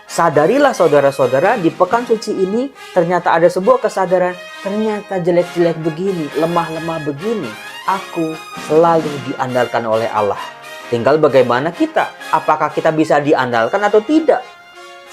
Sadarilah saudara-saudara, di pekan suci ini ternyata ada sebuah kesadaran, ternyata jelek-jelek begini, lemah-lemah begini, aku selalu diandalkan oleh Allah. Tinggal bagaimana kita, apakah kita bisa diandalkan atau tidak.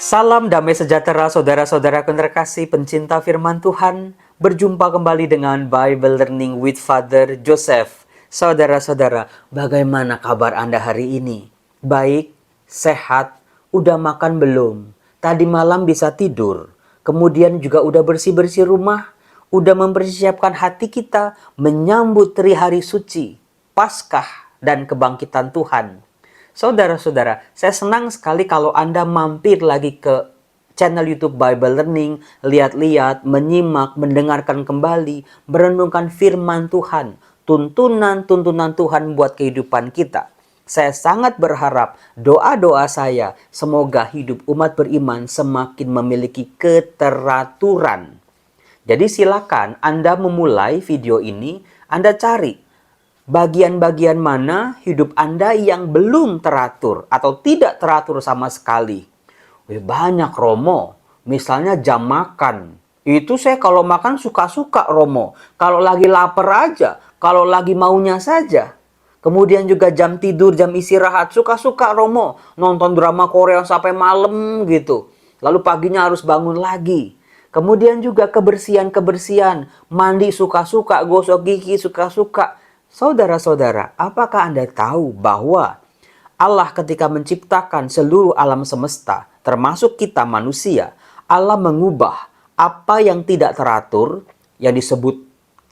Salam damai sejahtera saudara-saudara terkasih pencinta firman Tuhan. Berjumpa kembali dengan Bible Learning with Father Joseph. Saudara-saudara, bagaimana kabar Anda hari ini? Baik, sehat, udah makan belum? Tadi malam bisa tidur? Kemudian juga udah bersih-bersih rumah? Udah mempersiapkan hati kita menyambut hari suci, Paskah dan kebangkitan Tuhan? Saudara-saudara, saya senang sekali kalau Anda mampir lagi ke channel YouTube Bible Learning, lihat-lihat, menyimak, mendengarkan kembali, merenungkan firman Tuhan, tuntunan-tuntunan Tuhan buat kehidupan kita. Saya sangat berharap doa-doa saya semoga hidup umat beriman semakin memiliki keteraturan. Jadi silakan Anda memulai video ini, Anda cari bagian-bagian mana hidup Anda yang belum teratur atau tidak teratur sama sekali. Banyak Romo, misalnya jam makan. Itu saya kalau makan suka-suka Romo. Kalau lagi lapar aja, kalau lagi maunya saja. Kemudian juga jam tidur, jam istirahat, suka-suka Romo. Nonton drama Korea sampai malam gitu. Lalu paginya harus bangun lagi. Kemudian juga kebersihan-kebersihan, mandi suka-suka, gosok gigi suka-suka. Saudara-saudara, apakah Anda tahu bahwa Allah ketika menciptakan seluruh alam semesta, termasuk kita manusia, Allah mengubah apa yang tidak teratur, yang disebut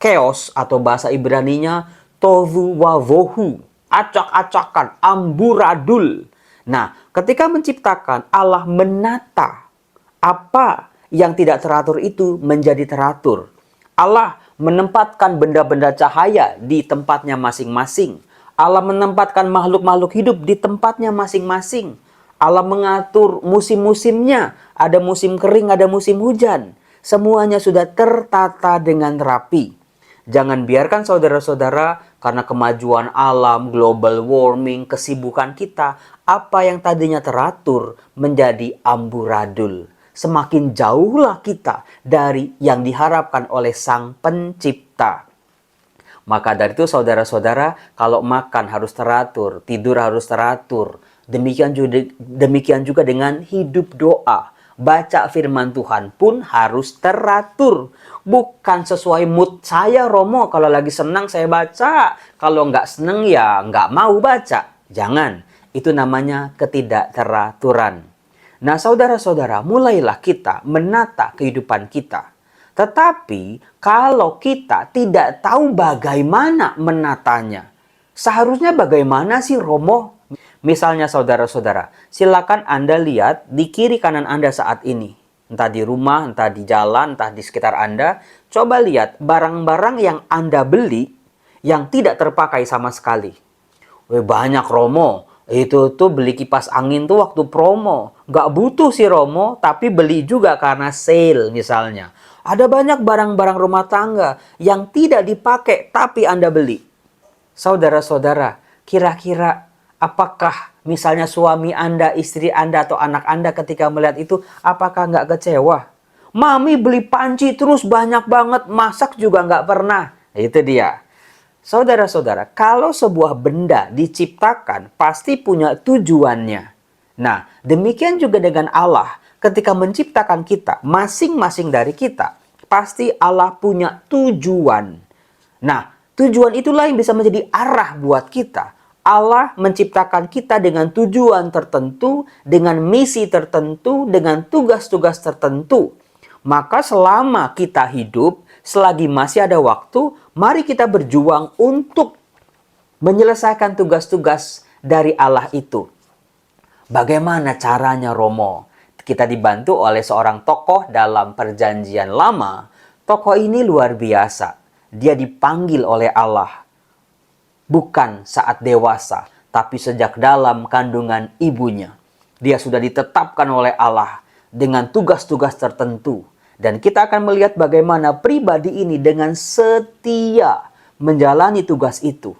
chaos atau bahasa Ibraninya tohu wavohu, acak-acakan, amburadul. Nah, ketika menciptakan, Allah menata apa yang tidak teratur itu menjadi teratur. Allah menempatkan benda-benda cahaya di tempatnya masing-masing. Allah menempatkan makhluk-makhluk hidup di tempatnya masing-masing. Allah mengatur musim-musimnya. Ada musim kering, ada musim hujan. Semuanya sudah tertata dengan rapi. Jangan biarkan saudara-saudara karena kemajuan alam, global warming, kesibukan kita, apa yang tadinya teratur menjadi amburadul. Semakin jauhlah kita dari yang diharapkan oleh Sang Pencipta. Maka dari itu saudara-saudara, kalau makan harus teratur, tidur harus teratur. Demikian juga dengan hidup doa. Baca firman Tuhan pun harus teratur. Bukan sesuai mood saya Romo. Kalau lagi senang saya baca. Kalau nggak senang ya nggak mau baca. Jangan. Itu namanya ketidakteraturan. Nah saudara-saudara, mulailah kita menata kehidupan kita. Tetapi kalau kita tidak tahu bagaimana menatanya, seharusnya bagaimana sih Romo? Misalnya saudara-saudara, silakan Anda lihat di kiri kanan Anda saat ini. Entah di rumah, entah di jalan, entah di sekitar Anda. Coba lihat barang-barang yang Anda beli yang tidak terpakai sama sekali. Banyak Romo. Itu tuh beli kipas angin tuh waktu promo. Nggak butuh sih Romo, tapi beli juga karena sale misalnya. Ada banyak barang-barang rumah tangga yang tidak dipakai tapi Anda beli. Saudara-saudara, kira-kira apakah misalnya suami Anda, istri Anda, atau anak Anda ketika melihat itu, apakah nggak kecewa? Mami beli panci terus banyak banget, masak juga nggak pernah. Itu dia. Saudara-saudara, kalau sebuah benda diciptakan, pasti punya tujuannya. Nah, demikian juga dengan Allah. Ketika menciptakan kita, masing-masing dari kita, pasti Allah punya tujuan. Nah, tujuan itulah yang bisa menjadi arah buat kita. Allah menciptakan kita dengan tujuan tertentu, dengan misi tertentu, dengan tugas-tugas tertentu. Maka selama kita hidup, selagi masih ada waktu, mari kita berjuang untuk menyelesaikan tugas-tugas dari Allah itu. Bagaimana caranya Romo? Kita dibantu oleh seorang tokoh dalam perjanjian lama. Tokoh ini luar biasa. Dia dipanggil oleh Allah. Bukan saat dewasa, tapi sejak dalam kandungan ibunya. Dia sudah ditetapkan oleh Allah dengan tugas-tugas tertentu. Dan kita akan melihat bagaimana pribadi ini dengan setia menjalani tugas itu.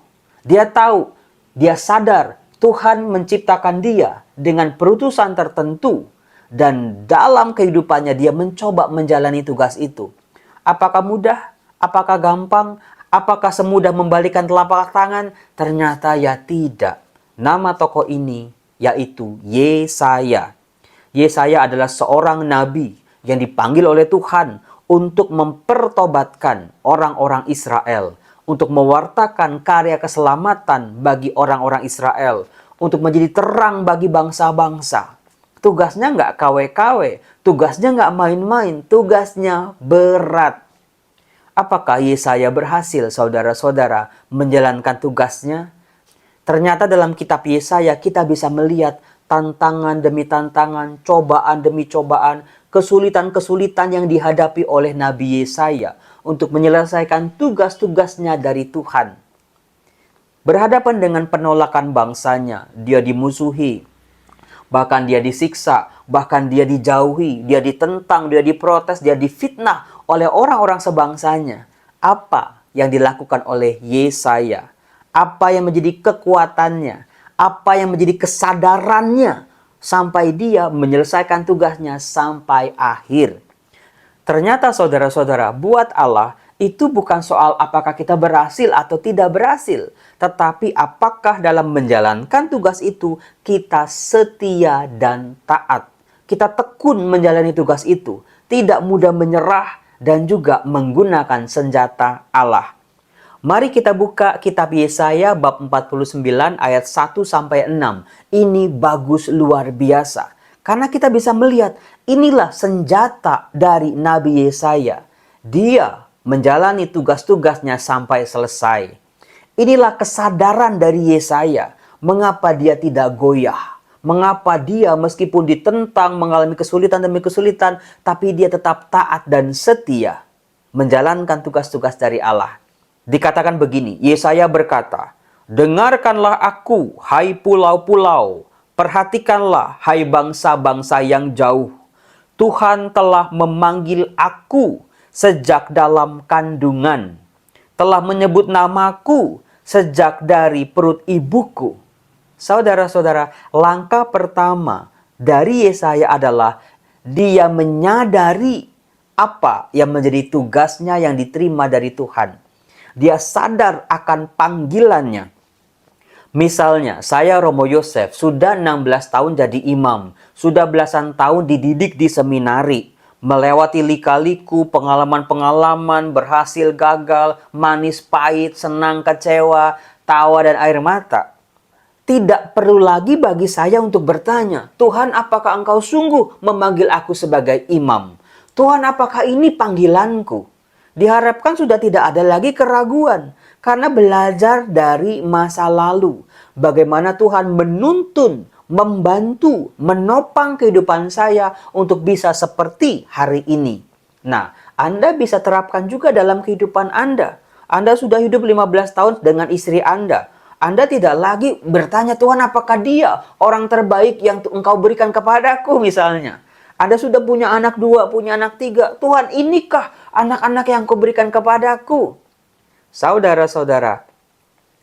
Dia tahu, dia sadar Tuhan menciptakan dia dengan perutusan tertentu. Dan dalam kehidupannya dia mencoba menjalani tugas itu. Apakah mudah? Apakah gampang? Apakah semudah membalikan telapak tangan? Ternyata ya tidak. Nama tokoh ini yaitu Yesaya. Yesaya adalah seorang nabi yang dipanggil oleh Tuhan untuk mempertobatkan orang-orang Israel, untuk mewartakan karya keselamatan bagi orang-orang Israel, untuk menjadi terang bagi bangsa-bangsa. Tugasnya nggak kawe-kawe, tugasnya nggak main-main, tugasnya berat. Apakah Yesaya berhasil, saudara-saudara, menjalankan tugasnya? Ternyata dalam kitab Yesaya kita bisa melihat tantangan demi tantangan, cobaan demi cobaan, kesulitan-kesulitan yang dihadapi oleh Nabi Yesaya untuk menyelesaikan tugas-tugasnya dari Tuhan. Berhadapan dengan penolakan bangsanya, dia dimusuhi, bahkan dia disiksa, bahkan dia dijauhi, dia ditentang, dia diprotes, dia difitnah oleh orang-orang sebangsanya. Apa yang dilakukan oleh Yesaya? Apa yang menjadi kekuatannya? Apa yang menjadi kesadarannya sampai dia menyelesaikan tugasnya sampai akhir? Ternyata saudara-saudara, buat Allah itu bukan soal apakah kita berhasil atau tidak berhasil, tetapi apakah dalam menjalankan tugas itu kita setia dan taat. Kita tekun menjalani tugas itu, tidak mudah menyerah dan juga menggunakan senjata Allah. Mari kita buka kitab Yesaya bab 49 ayat 1 sampai 6. Ini bagus luar biasa. Karena kita bisa melihat inilah senjata dari Nabi Yesaya. Dia menjalani tugas-tugasnya sampai selesai. Inilah kesadaran dari Yesaya. Mengapa dia tidak goyah? Mengapa dia meskipun ditentang, mengalami kesulitan demi kesulitan, tapi dia tetap taat dan setia menjalankan tugas-tugas dari Allah. Dikatakan begini, Yesaya berkata, "Dengarkanlah aku, hai pulau-pulau, perhatikanlah, hai bangsa-bangsa yang jauh. Tuhan telah memanggil aku sejak dalam kandungan, telah menyebut namaku sejak dari perut ibuku." Saudara-saudara, langkah pertama dari Yesaya adalah dia menyadari apa yang menjadi tugasnya yang diterima dari Tuhan. Dia sadar akan panggilannya. Misalnya, saya Romo Yosef sudah 16 tahun jadi imam, sudah belasan tahun dididik di seminari, melewati lika-liku, pengalaman-pengalaman, berhasil gagal, manis pahit, senang kecewa, tawa dan air mata. Tidak perlu lagi bagi saya untuk bertanya, "Tuhan, apakah Engkau sungguh memanggil aku sebagai imam? Tuhan, apakah ini panggilanku?" Diharapkan sudah tidak ada lagi keraguan karena belajar dari masa lalu. Bagaimana Tuhan menuntun, membantu, menopang kehidupan saya untuk bisa seperti hari ini. Nah, Anda bisa terapkan juga dalam kehidupan Anda. Anda sudah hidup 15 tahun dengan istri Anda. Anda tidak lagi bertanya, "Tuhan, apakah dia orang terbaik yang Engkau berikan kepadaku?" misalnya. Anda sudah punya anak 2, punya anak 3. "Tuhan, inikah anak-anak yang Kau berikan kepadaku?" Saudara-saudara,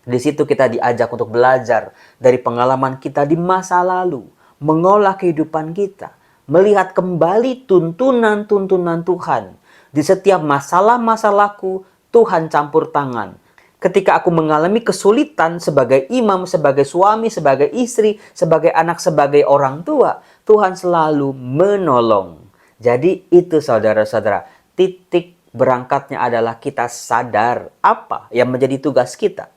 di situ kita diajak untuk belajar dari pengalaman kita di masa lalu, mengolah kehidupan kita, melihat kembali tuntunan-tuntunan Tuhan. Di setiap masalah-masalahku, Tuhan campur tangan. Ketika aku mengalami kesulitan sebagai imam, sebagai suami, sebagai istri, sebagai anak, sebagai orang tua, Tuhan selalu menolong. Jadi itu saudara-saudara, titik berangkatnya adalah kita sadar apa yang menjadi tugas kita.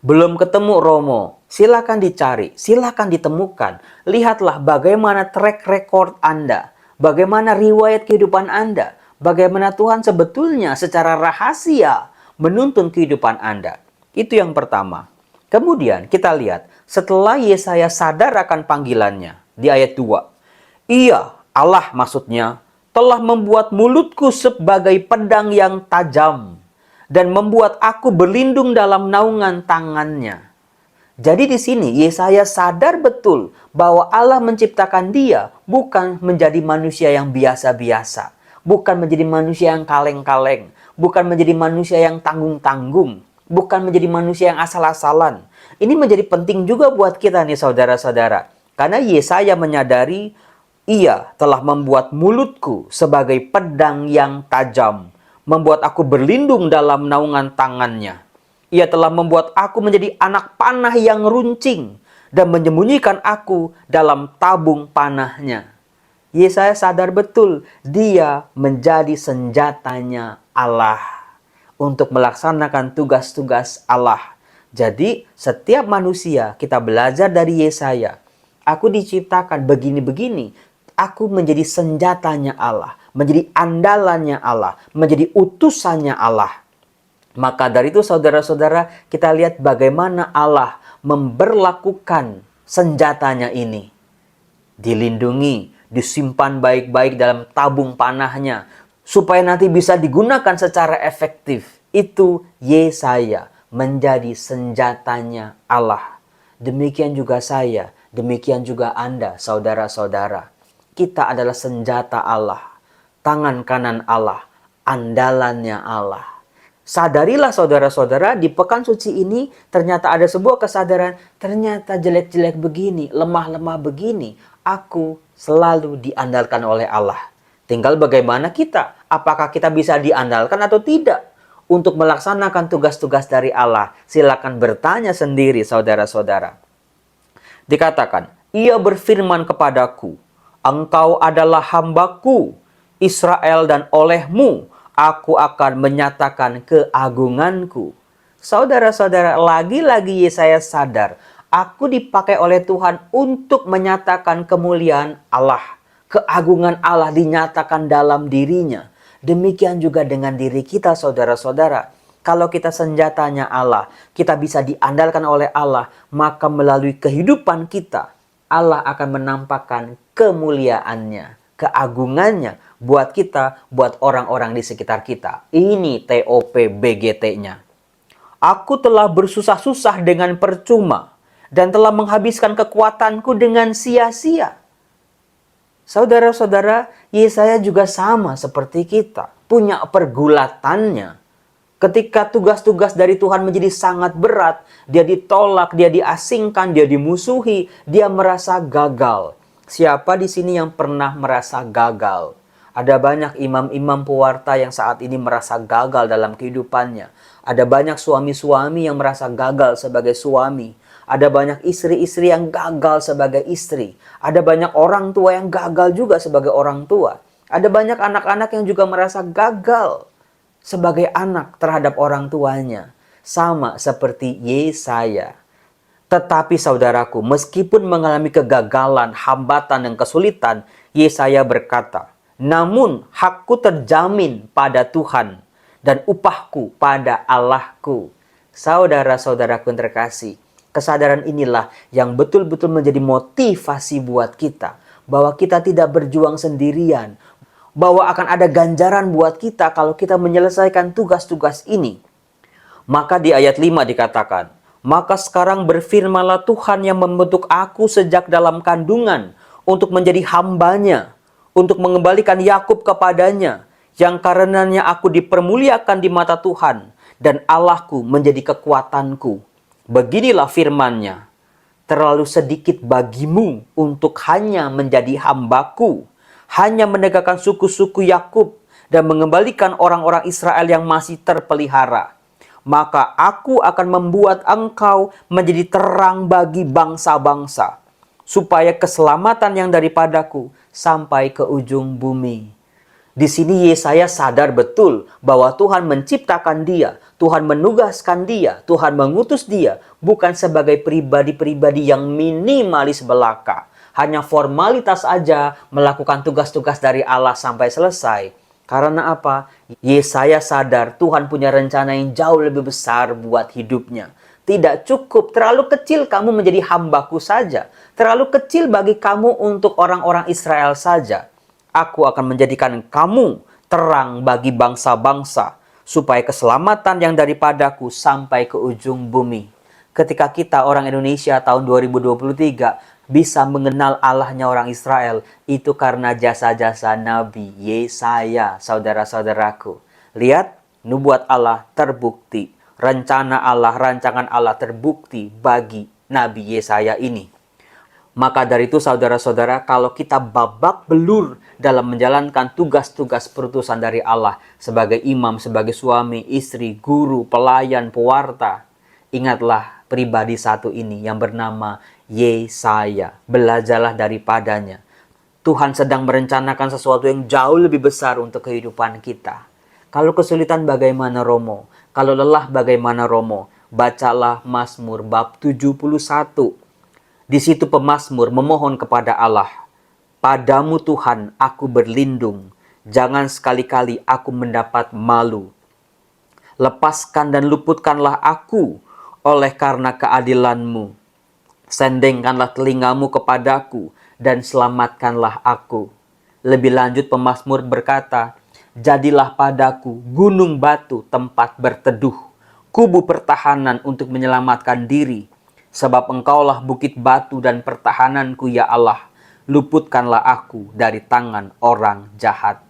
Belum ketemu Romo, silakan dicari, silakan ditemukan. Lihatlah bagaimana track record Anda, bagaimana riwayat kehidupan Anda, bagaimana Tuhan sebetulnya secara rahasia menuntun kehidupan Anda. Itu yang pertama. Kemudian kita lihat setelah Yesaya sadar akan panggilannya di ayat 2. Ia, Allah maksudnya, telah membuat mulutku sebagai pedang yang tajam dan membuat aku berlindung dalam naungan tangannya. Jadi di sini Yesaya sadar betul bahwa Allah menciptakan dia bukan menjadi manusia yang biasa-biasa, bukan menjadi manusia yang kaleng-kaleng, bukan menjadi manusia yang tanggung-tanggung, bukan menjadi manusia yang asal-asalan. Ini menjadi penting juga buat kita nih saudara-saudara. Karena Yesaya menyadari Ia telah membuat mulutku sebagai pedang yang tajam, membuat aku berlindung dalam naungan tangannya. Ia telah membuat aku menjadi anak panah yang runcing dan menyembunyikan aku dalam tabung panahnya. Yesaya sadar betul dia menjadi senjatanya Allah untuk melaksanakan tugas-tugas Allah. Jadi setiap manusia kita belajar dari Yesaya. Aku diciptakan begini-begini. Aku menjadi senjatanya Allah, menjadi andalannya Allah, menjadi utusannya Allah. Maka dari itu saudara-saudara, kita lihat bagaimana Allah memberlakukan senjatanya ini. Dilindungi, disimpan baik-baik dalam tabung panahnya, supaya nanti bisa digunakan secara efektif. Itu Yesaya menjadi senjatanya Allah. Demikian juga saya, demikian juga Anda, saudara-saudara. Kita adalah senjata Allah, tangan kanan Allah, andalannya Allah. Sadarilah saudara-saudara, di pekan suci ini ternyata ada sebuah kesadaran, ternyata jelek-jelek begini, lemah-lemah begini, aku selalu diandalkan oleh Allah. Tinggal bagaimana kita, apakah kita bisa diandalkan atau tidak untuk melaksanakan tugas-tugas dari Allah. Silakan bertanya sendiri saudara-saudara. Dikatakan, ia berfirman kepadaku, engkau adalah hambaku, Israel, dan olehmu aku akan menyatakan keagunganku. Saudara-saudara, lagi-lagi Yesaya sadar, aku dipakai oleh Tuhan untuk menyatakan kemuliaan Allah. Keagungan Allah dinyatakan dalam dirinya. Demikian juga dengan diri kita, saudara-saudara. Kalau kita senjatanya Allah, kita bisa diandalkan oleh Allah, maka melalui kehidupan kita, Allah akan menampakkan kemuliaannya, keagungannya buat kita, buat orang-orang di sekitar kita. Ini TOP BGT-nya. Aku telah bersusah-susah dengan percuma dan telah menghabiskan kekuatanku dengan sia-sia. Saudara-saudara, Yesaya juga sama seperti kita, punya pergulatannya. Ketika tugas-tugas dari Tuhan menjadi sangat berat, dia ditolak, dia diasingkan, dia dimusuhi, dia merasa gagal. Siapa di sini yang pernah merasa gagal? Ada banyak imam-imam pewarta yang saat ini merasa gagal dalam kehidupannya. Ada banyak suami-suami yang merasa gagal sebagai suami. Ada banyak istri-istri yang gagal sebagai istri. Ada banyak orang tua yang gagal juga sebagai orang tua. Ada banyak anak-anak yang juga merasa gagal sebagai anak terhadap orang tuanya. Sama seperti Yesaya. Tetapi saudaraku, meskipun mengalami kegagalan, hambatan, dan kesulitan, Yesaya berkata, namun hakku terjamin pada Tuhan dan upahku pada Allahku. Saudara-saudaraku yang terkasih, kesadaran inilah yang betul-betul menjadi motivasi buat kita. Bahwa kita tidak berjuang sendirian. Bahwa akan ada ganjaran buat kita kalau kita menyelesaikan tugas-tugas ini. Maka di ayat 5 dikatakan, maka sekarang berfirmanlah Tuhan yang membentuk aku sejak dalam kandungan untuk menjadi hambanya, untuk mengembalikan Yakub kepadanya, yang karenanya aku dipermuliakan di mata Tuhan, dan Allahku menjadi kekuatanku. Beginilah firman-Nya, terlalu sedikit bagimu untuk hanya menjadi hambaku, hanya menegakkan suku-suku Yakub dan mengembalikan orang-orang Israel yang masih terpelihara. Maka aku akan membuat engkau menjadi terang bagi bangsa-bangsa, supaya keselamatan yang daripadaku sampai ke ujung bumi. Di sini Yesaya sadar betul bahwa Tuhan menciptakan dia, Tuhan menugaskan dia, Tuhan mengutus dia bukan sebagai pribadi-pribadi yang minimalis belaka. Hanya formalitas aja melakukan tugas-tugas dari Allah sampai selesai. Karena apa? Yesaya sadar Tuhan punya rencana yang jauh lebih besar buat hidupnya. Tidak cukup, terlalu kecil kamu menjadi hambaku saja. Terlalu kecil bagi kamu untuk orang-orang Israel saja. Aku akan menjadikan kamu terang bagi bangsa-bangsa, supaya keselamatan yang daripadaku sampai ke ujung bumi. Ketika kita orang Indonesia tahun 2023 bisa mengenal Allahnya orang Israel, itu karena jasa-jasa Nabi Yesaya, saudara-saudaraku. Lihat, nubuat Allah terbukti. Rencana Allah, rancangan Allah terbukti bagi Nabi Yesaya ini. Maka dari itu saudara-saudara, kalau kita babak belur dalam menjalankan tugas-tugas perutusan dari Allah sebagai imam, sebagai suami, istri, guru, pelayan, pewarta, ingatlah pribadi satu ini yang bernama Yesaya. Belajarlah daripadanya. Tuhan sedang merencanakan sesuatu yang jauh lebih besar untuk kehidupan kita. Kalau kesulitan bagaimana Romo? Kalau lelah bagaimana Romo? Bacalah Mazmur bab 71. Di situ pemazmur memohon kepada Allah, "Padamu Tuhan aku berlindung, jangan sekali-kali aku mendapat malu. Lepaskan dan luputkanlah aku oleh karena keadilan-Mu. Sendengkanlah telingamu kepadaku dan selamatkanlah aku." Lebih lanjut pemazmur berkata, "Jadilah padaku gunung batu tempat berteduh, kubu pertahanan untuk menyelamatkan diri. Sebab engkaulah bukit batu dan pertahananku ya Allah. Luputkanlah aku dari tangan orang jahat."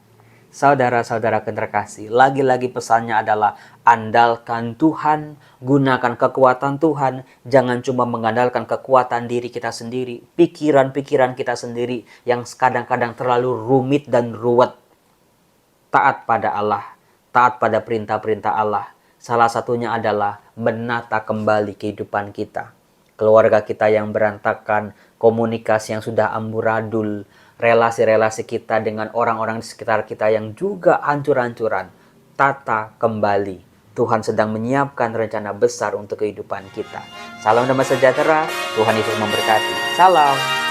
Saudara-saudara terkasih, lagi-lagi pesannya adalah andalkan Tuhan, gunakan kekuatan Tuhan. Jangan cuma mengandalkan kekuatan diri kita sendiri, pikiran-pikiran kita sendiri yang kadang-kadang terlalu rumit dan ruwet. Taat pada Allah, taat pada perintah-perintah Allah. Salah satunya adalah menata kembali kehidupan kita. Keluarga kita yang berantakan, komunikasi yang sudah amburadul, relasi-relasi kita dengan orang-orang di sekitar kita yang juga hancur-hancuran. Tata kembali. Tuhan sedang menyiapkan rencana besar untuk kehidupan kita. Salam damai sejahtera, Tuhan Yesus memberkati. Salam.